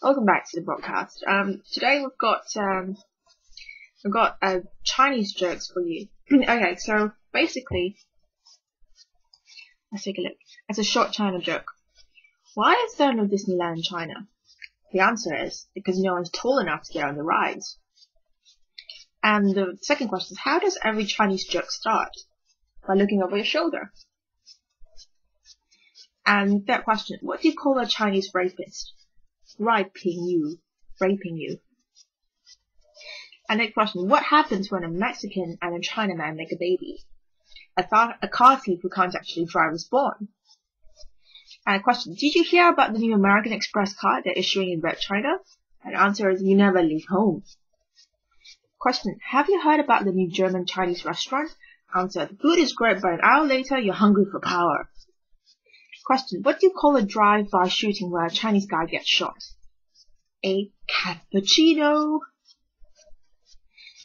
Welcome back to the broadcast. Today we've got Chinese jokes for you. Okay, so basically, let's take a look. It's a short China joke. Why is there no Disneyland in China? The answer is because no one's tall enough to get on the rides. And the second question is, how does every Chinese joke start? By looking over your shoulder. And third question, what do you call a Chinese rapist? Raping you. And next question, what happens when a Mexican and a Chinaman make a baby? A car thief who can't actually drive is born. And a question, did you hear about the new American Express card they're issuing in Red China? And the answer is, you never leave home. Question, have you heard about the new German Chinese restaurant? Answer, the food is great, but an hour later you're hungry for power. Question, what do you call a drive-by shooting where a Chinese guy gets shot? A cappuccino.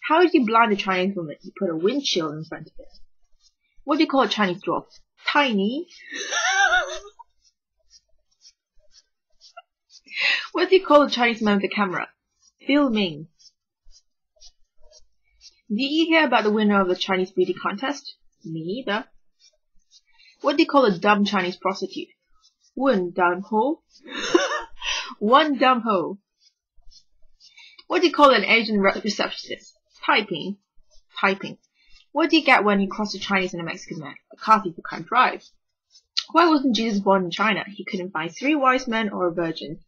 How do you blind a Chinese woman? You put a windshield in front of it. What do you call a Chinese dwarf? Tiny. What do you call a Chinese man with a camera? Filming. Did you hear about the winner of the Chinese beauty contest? Me neither. What do you call a dumb Chinese prostitute? One dumb ho. One dumb ho. What do you call an Asian receptionist? Typing. What do you get when you cross a Chinese and a Mexican man? A car thief who can't drive. Why wasn't Jesus born in China? He couldn't find 3 wise men or a virgin.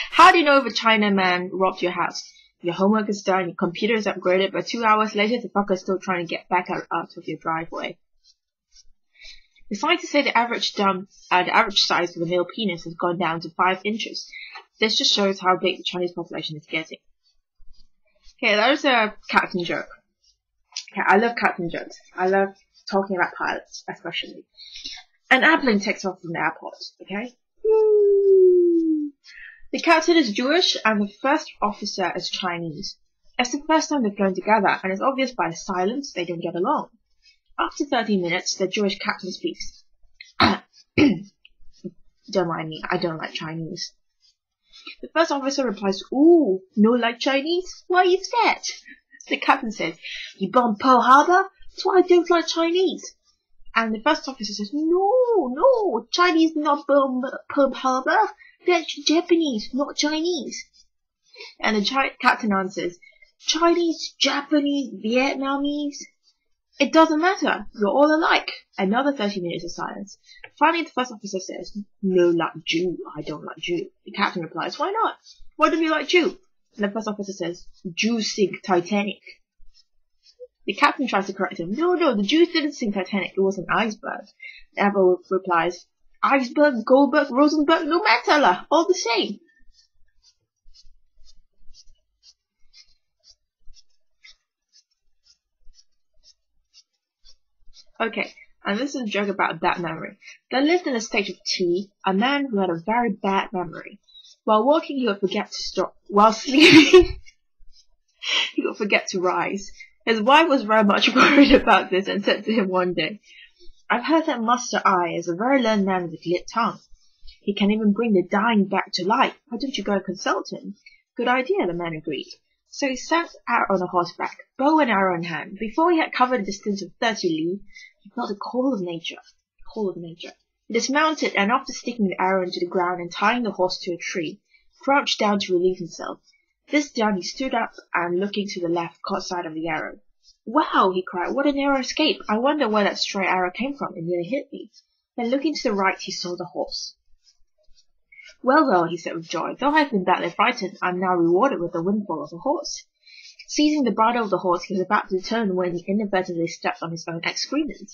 How do you know if a Chinaman robbed your house? Your homework is done, your computer is upgraded, but 2 hours later the fucker is still trying to get back out of your driveway. The scientists say the average size of the male penis has gone down to 5 inches. This just shows how big the Chinese population is getting. Okay, that was a captain joke. Okay, I love captain jokes. I love talking about pilots, especially. An airplane takes off from the airport, okay? Woo! The captain is Jewish and the first officer is Chinese. It's the first time they've flown together, and it's obvious by the silence they don't get along. After 30 minutes, the Jewish captain speaks. Don't mind me, I don't like Chinese. The first officer replies, ooh, no like Chinese? Why is that? The captain says, you bombed Pearl Harbor? That's why I don't like Chinese. And the first officer says, no, Chinese not bomb Pearl Harbor. That's Japanese, not Chinese. And the captain answers, Chinese, Japanese, Vietnamese? It doesn't matter. You're all alike. Another 30 minutes of silence. Finally, the first officer says, no like Jew. I don't like Jew. The captain replies, why not? Why don't you like Jew? And the first officer says, Jews sink Titanic. The captain tries to correct him. No, the Jews didn't sink Titanic. It was an iceberg. The admiral replies, iceberg, Goldberg, Rosenberg, no matter, all the same. Okay, and this is a joke about bad memory. There lived in a state of tea a man who had a very bad memory. While walking, he would forget to stop. While sleeping, he would forget to rise. His wife was very much worried about this and said to him one day, I've heard that Master I is a very learned man with a clear tongue. He can even bring the dying back to life. Why don't you go and consult him? Good idea, the man agreed. So he set out on a horseback, bow and arrow in hand. Before he had covered a distance of 30 li, he felt a call of nature. He dismounted, and after sticking the arrow into the ground and tying the horse to a tree, crouched down to relieve himself. This done, he stood up and, looking to the left, caught sight of the arrow. Wow, he cried, what a narrow escape! I wonder where that stray arrow came from. It nearly hit me. Then looking to the right, he saw the horse. Well, he said with joy, though I've been badly frightened, I am now rewarded with the windfall of a horse. Seizing the bridle of the horse, he was about to turn when he inadvertently stepped on his own excrement.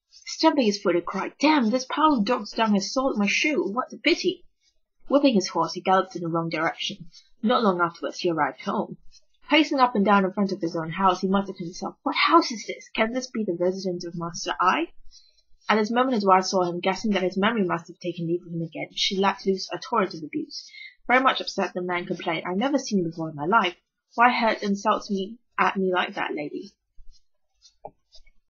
Stamping his foot, he cried, damn, this pile of dog's dung has soiled my shoe. What a pity! Whipping his horse, he galloped in the wrong direction. Not long afterwards, he arrived home. Pacing up and down in front of his own house, he muttered to himself, what house is this? Can this be the residence of Master I? At this moment his wife saw him, guessing that his memory must have taken leave of him again. She let loose a torrent of abuse. Very much upset, the man complained, I've never seen you before in my life. Why hurt and insult me at me like that, lady?